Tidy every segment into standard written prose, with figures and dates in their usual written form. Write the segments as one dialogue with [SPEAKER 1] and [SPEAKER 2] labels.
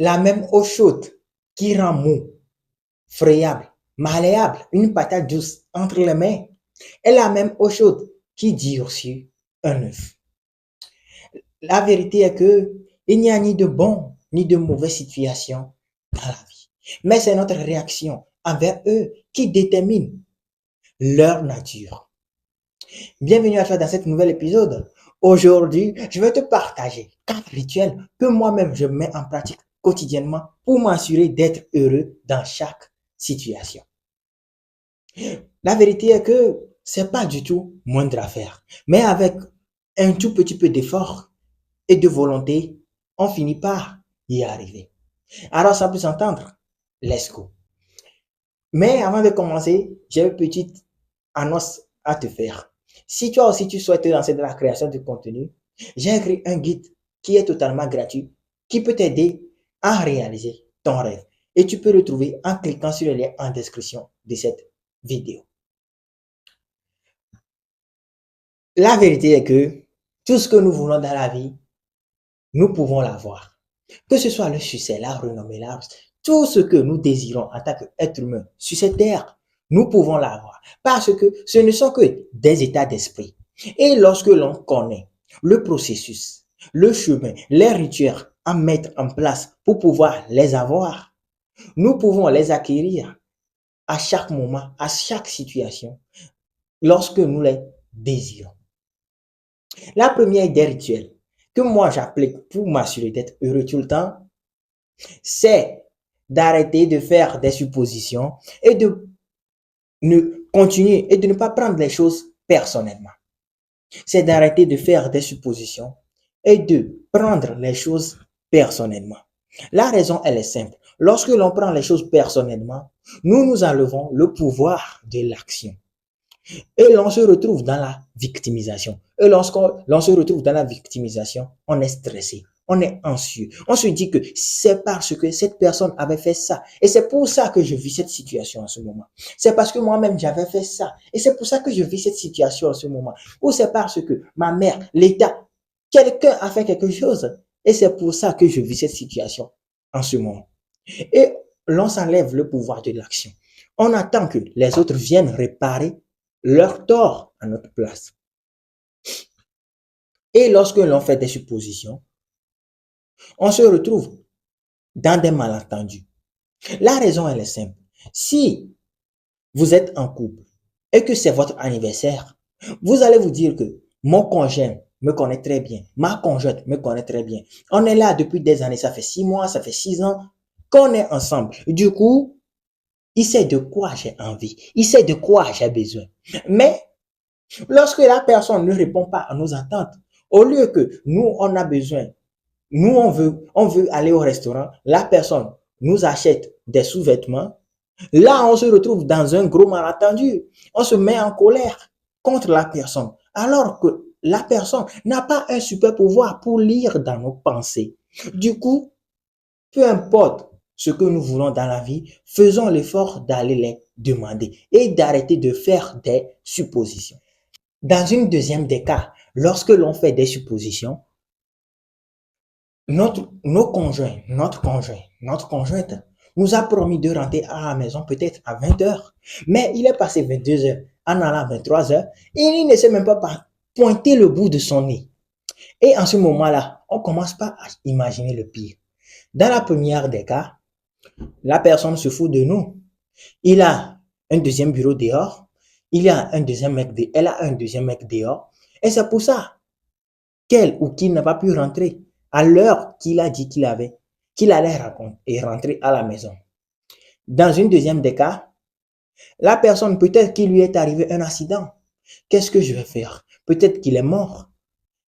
[SPEAKER 1] la même eau chaude qui rend mou, friable, malléable, une patate douce entre les mains, est la même eau chaude qui durcit un œuf. La vérité est que il n'y a ni de bon ni de mauvaise situation dans la vie. Mais c'est notre réaction envers eux qui détermine leur nature. Bienvenue à toi dans cet nouvel épisode. Aujourd'hui, je vais te partager 4 rituels que moi-même je mets en pratique quotidiennement pour m'assurer d'être heureux dans chaque situation. La vérité est que c'est pas du tout moindre à faire, mais avec un tout petit peu d'effort et de volonté, on finit par y arriver. Alors, ça peut s'entendre. Let's go. Mais avant de commencer, j'ai une petite annonce à te faire. Si toi aussi tu souhaites te lancer dans la création de contenu, j'ai écrit un guide qui est totalement gratuit, qui peut t'aider à réaliser ton rêve. Et tu peux le trouver en cliquant sur le lien en description de cette vidéo. La vérité est que tout ce que nous voulons dans la vie, nous pouvons l'avoir. Que ce soit le succès, la renommée, l'art, tout ce que nous désirons en tant qu'être humain sur cette terre, nous pouvons l'avoir. Parce que ce ne sont que des états d'esprit. Et lorsque l'on connaît le processus, le chemin, les rituels à mettre en place pour pouvoir les avoir, nous pouvons les acquérir à chaque moment, à chaque situation, lorsque nous les désirons. La première des rituels que moi j'applique pour m'assurer d'être heureux tout le temps, c'est d'arrêter de faire des suppositions et de ne continuer et de ne pas prendre les choses personnellement. C'est d'arrêter de faire des suppositions et de prendre les choses personnellement. La raison, elle est simple. Lorsque l'on prend les choses personnellement, nous enlevons le pouvoir de l'action. Et l'on se retrouve dans la victimisation. Et lorsqu'on se retrouve dans la victimisation, on est stressé, on est anxieux. On se dit que c'est parce que cette personne avait fait ça. Et c'est pour ça que je vis cette situation en ce moment. C'est parce que moi-même j'avais fait ça. Et c'est pour ça que je vis cette situation en ce moment. Ou c'est parce que ma mère, l'État, quelqu'un a fait quelque chose. Et c'est pour ça que je vis cette situation en ce moment. Et l'on s'enlève le pouvoir de l'action. On attend que les autres viennent réparer leur tort à notre place. Et lorsque l'on fait des suppositions, on se retrouve dans des malentendus. La raison, elle est simple. Si vous êtes en couple et que c'est votre anniversaire, vous allez vous dire que mon conjoint me connaît très bien, ma conjointe me connaît très bien. On est là depuis des années, ça fait 6 mois, ça fait 6 ans qu'on est ensemble. Du coup, il sait de quoi j'ai envie, il sait de quoi j'ai besoin. Mais lorsque la personne ne répond pas à nos attentes, au lieu que nous, on a besoin, nous, on veut aller au restaurant, la personne nous achète des sous-vêtements, là, on se retrouve dans un gros malentendu. On se met en colère contre la personne, alors que la personne n'a pas un super pouvoir pour lire dans nos pensées. Du coup, peu importe ce que nous voulons dans la vie, faisons l'effort d'aller les demander et d'arrêter de faire des suppositions. Dans une deuxième des cas, lorsque l'on fait des suppositions, notre conjointe nous a promis de rentrer à la maison peut-être à 20 heures, mais il est passé 22 heures en allant à 23 heures et il ne sait même pas pointer le bout de son nez. Et en ce moment-là, on commence pas à imaginer le pire. Dans la première des cas, la personne se fout de nous. Il a un deuxième bureau dehors, elle a un deuxième mec dehors, et c'est pour ça qu'elle ou qu'il n'a pas pu rentrer à l'heure qu'il a dit qu'il allait rentrer à la maison. Dans une deuxième des cas, la personne, peut-être qu'il lui est arrivé un accident. Qu'est-ce que je vais faire? Peut-être qu'il est mort.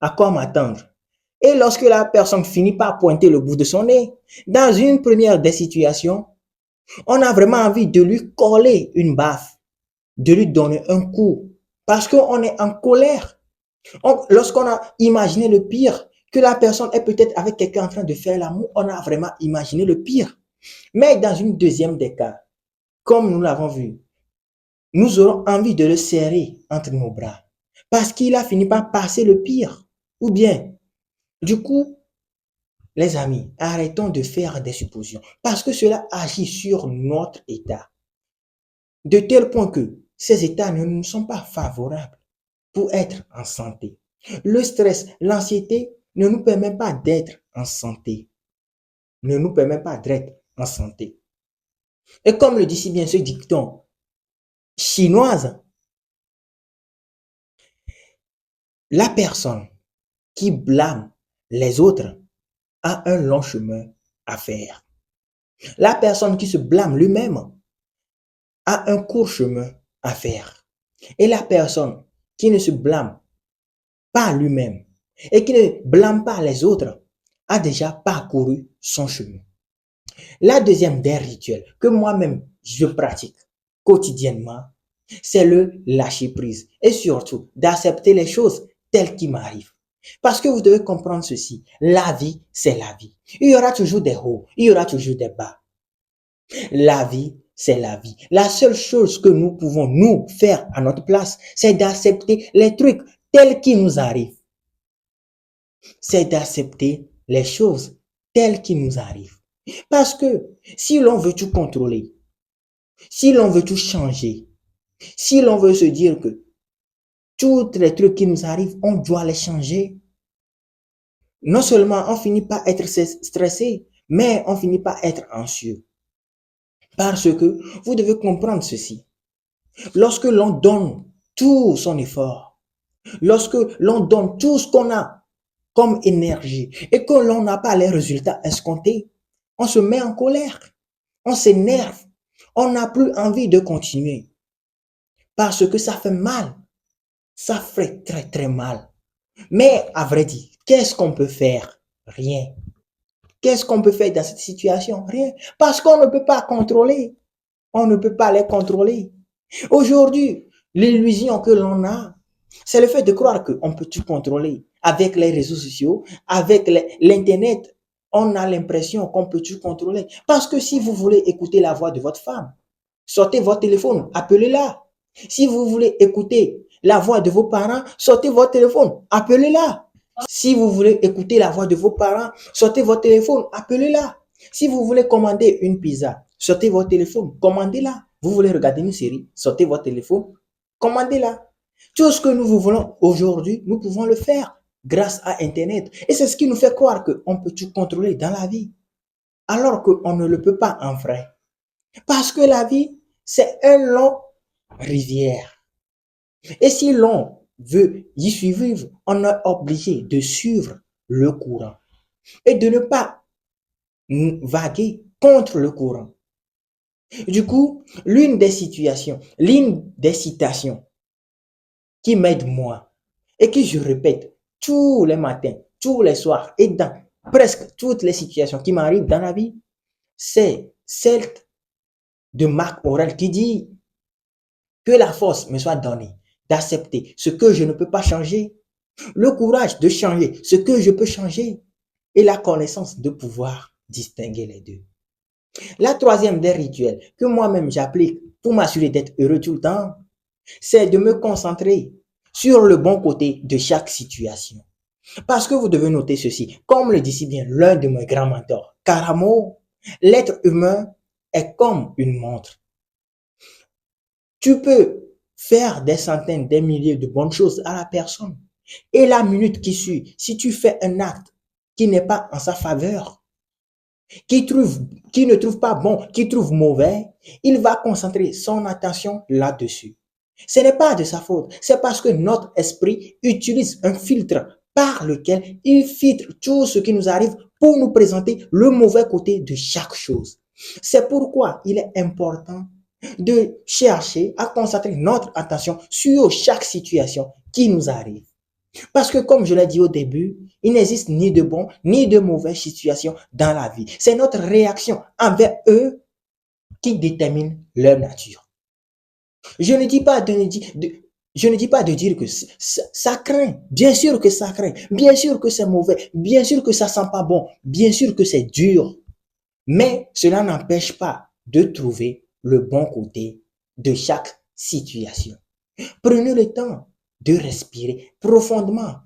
[SPEAKER 1] À quoi m'attendre? Et lorsque la personne finit par pointer le bout de son nez, dans une première des situations, on a vraiment envie de lui coller une baffe, de lui donner un coup, parce qu'on est en colère. Lorsqu'on a imaginé le pire, que la personne est peut-être avec quelqu'un en train de faire l'amour, on a vraiment imaginé le pire. Mais dans une deuxième des cas, comme nous l'avons vu, nous aurons envie de le serrer entre nos bras, parce qu'il a fini par passer le pire. Ou bien, du coup, les amis, arrêtons de faire des suppositions parce que cela agit sur notre état de tel point que ces états ne nous sont pas favorables pour être en santé. Le stress, l'anxiété ne nous permet pas d'être en santé. Ne nous permet pas d'être en santé. Et comme le dit si bien ce dicton chinoise, la personne qui blâme les autres a un long chemin à faire. La personne qui se blâme lui-même a un court chemin à faire. Et la personne qui ne se blâme pas lui-même et qui ne blâme pas les autres a déjà parcouru son chemin. La deuxième des rituels que moi-même je pratique quotidiennement, c'est le lâcher prise et surtout d'accepter les choses telles qu'ils m'arrivent. Parce que vous devez comprendre ceci, la vie, c'est la vie. Il y aura toujours des hauts, il y aura toujours des bas. La vie, c'est la vie. La seule chose que nous pouvons nous faire à notre place, c'est d'accepter les trucs tels qu'ils nous arrivent. C'est d'accepter les choses telles qu'ils nous arrivent. Parce que si l'on veut tout contrôler, si l'on veut tout changer, si l'on veut se dire que tous les trucs qui nous arrivent, on doit les changer, non seulement on finit par être stressé, mais on finit par être anxieux. Parce que vous devez comprendre ceci. Lorsque l'on donne tout son effort, lorsque l'on donne tout ce qu'on a comme énergie et que l'on n'a pas les résultats escomptés, on se met en colère, on s'énerve, on n'a plus envie de continuer parce que ça fait mal, ça fait très très mal. Mais à vrai dire, qu'est-ce qu'on peut faire? Rien. Qu'est-ce qu'on peut faire dans cette situation? Rien. Parce qu'on ne peut pas contrôler. On ne peut pas les contrôler. Aujourd'hui, l'illusion que l'on a, c'est le fait de croire qu'on peut tout contrôler. Avec les réseaux sociaux, avec l'Internet, on a l'impression qu'on peut tout contrôler. Parce que si vous voulez écouter la voix de votre femme, sortez votre téléphone, appelez-la. Si vous voulez écouter la voix de vos parents, sortez votre téléphone, appelez-la. Si vous voulez écouter la voix de vos parents, sortez votre téléphone, appelez-la. Si vous voulez commander une pizza, sortez votre téléphone, commandez-la. Vous voulez regarder une série, sortez votre téléphone, commandez-la. Tout ce que nous voulons aujourd'hui, nous pouvons le faire grâce à Internet. Et c'est ce qui nous fait croire qu'on peut tout contrôler dans la vie, alors qu'on ne le peut pas en vrai. Parce que la vie, c'est un long rivière. Et si l'on veut y suivre, on est obligé de suivre le courant et de ne pas vaguer contre le courant. Du coup, l'une des citations qui m'aide moi et que je répète tous les matins, tous les soirs et dans presque toutes les situations qui m'arrivent dans la vie, c'est celle de Marc Aurèle qui dit que la force me soit donnée d'accepter ce que je ne peux pas changer, le courage de changer ce que je peux changer et la connaissance de pouvoir distinguer les deux. La troisième des rituels que moi-même j'applique pour m'assurer d'être heureux tout le temps, c'est de me concentrer sur le bon côté de chaque situation. Parce que vous devez noter ceci, comme le dit si bien l'un de mes grands mentors, Karamo, l'être humain est comme une montre. Tu peux faire des centaines, des milliers de bonnes choses à la personne. Et la minute qui suit, si tu fais un acte qui n'est pas en sa faveur, qui ne trouve pas bon, qui trouve mauvais, il va concentrer son attention là-dessus. Ce n'est pas de sa faute, c'est parce que notre esprit utilise un filtre par lequel il filtre tout ce qui nous arrive pour nous présenter le mauvais côté de chaque chose. C'est pourquoi il est important de chercher à concentrer notre attention sur chaque situation qui nous arrive. Parce que comme je l'ai dit au début, il n'existe ni de bon ni de mauvaises situations dans la vie. C'est notre réaction envers eux qui détermine leur nature. Je ne dis pas de dire que ça craint. Bien sûr que ça craint. Bien sûr que c'est mauvais. Bien sûr que ça sent pas bon. Bien sûr que c'est dur. Mais cela n'empêche pas de trouver le bon côté de chaque situation. Prenez le temps de respirer profondément.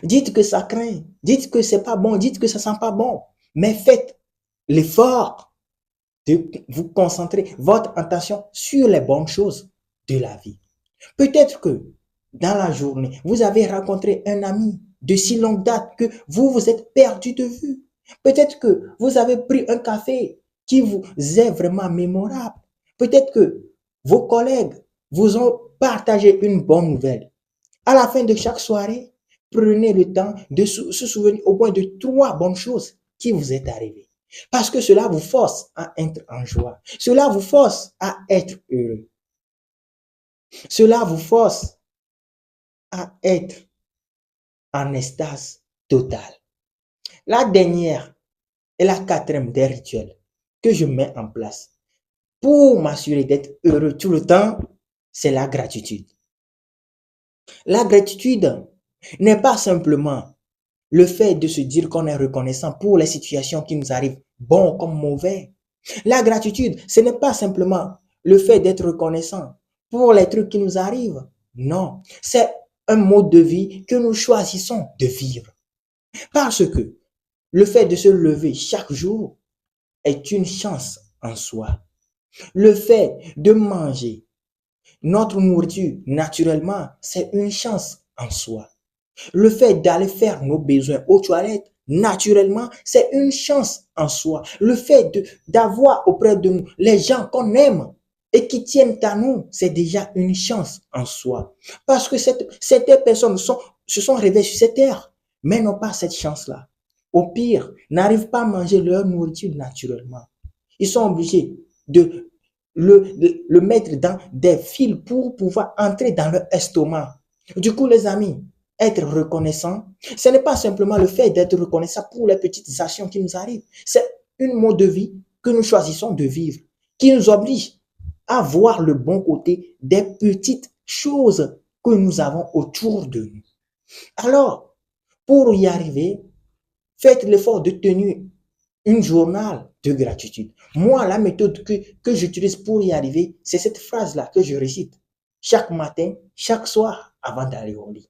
[SPEAKER 1] Dites que ça craint. Dites que c'est pas bon. Dites que ça sent pas bon. Mais faites l'effort de vous concentrer votre attention sur les bonnes choses de la vie. Peut-être que dans la journée, vous avez rencontré un ami de si longue date que vous vous êtes perdu de vue. Peut-être que vous avez pris un café qui vous est vraiment mémorable. Peut-être que vos collègues vous ont partagé une bonne nouvelle. À la fin de chaque soirée, prenez le temps de se souvenir au moins de trois bonnes choses qui vous est arrivées. Parce que cela vous force à être en joie. Cela vous force à être heureux. Cela vous force à être en extase totale. La dernière et la quatrième des rituels que je mets en place pour m'assurer d'être heureux tout le temps, c'est la gratitude. La gratitude n'est pas simplement le fait de se dire qu'on est reconnaissant pour les situations qui nous arrivent, bon comme mauvais. La gratitude, ce n'est pas simplement le fait d'être reconnaissant pour les trucs qui nous arrivent. Non, c'est un mode de vie que nous choisissons de vivre. Parce que le fait de se lever chaque jour est une chance en soi. Le fait de manger notre nourriture naturellement, c'est une chance en soi. Le fait d'aller faire nos besoins aux toilettes, naturellement, c'est une chance en soi. Le fait d'avoir auprès de nous les gens qu'on aime et qui tiennent à nous, c'est déjà une chance en soi. Parce que certaines personnes se sont réveillées sur cette terre, mais n'ont pas cette chance-là. Au pire, n'arrivent pas à manger leur nourriture naturellement. Ils sont obligés de le mettre dans des fils pour pouvoir entrer dans leur estomac. Du coup, les amis, être reconnaissant, ce n'est pas simplement le fait d'être reconnaissant pour les petites actions qui nous arrivent. C'est une mode de vie que nous choisissons de vivre, qui nous oblige à voir le bon côté des petites choses que nous avons autour de nous. Alors, pour y arriver, faites l'effort de tenir une journal de gratitude. Moi, la méthode que j'utilise pour y arriver, c'est cette phrase-là que je récite chaque matin, chaque soir, avant d'aller au lit.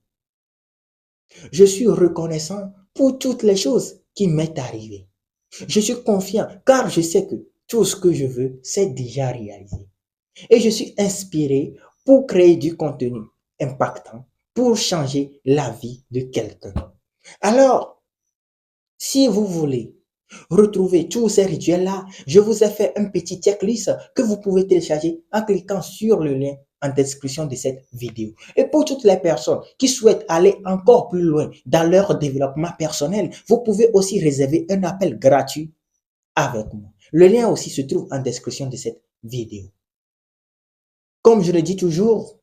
[SPEAKER 1] Je suis reconnaissant pour toutes les choses qui m'est arrivées. Je suis confiant car je sais que tout ce que je veux, c'est déjà réalisé. Et je suis inspiré pour créer du contenu impactant pour changer la vie de quelqu'un. Alors, si vous voulez retrouver tous ces rituels-là, je vous ai fait un petit checklist que vous pouvez télécharger en cliquant sur le lien en description de cette vidéo. Et pour toutes les personnes qui souhaitent aller encore plus loin dans leur développement personnel, vous pouvez aussi réserver un appel gratuit avec moi. Le lien aussi se trouve en description de cette vidéo. Comme je le dis toujours,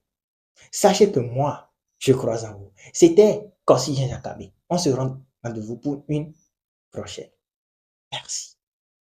[SPEAKER 1] sachez que moi, je crois en vous. C'était Kossi Jakabe. On se rend rendez-vous pour une prochaine. Merci.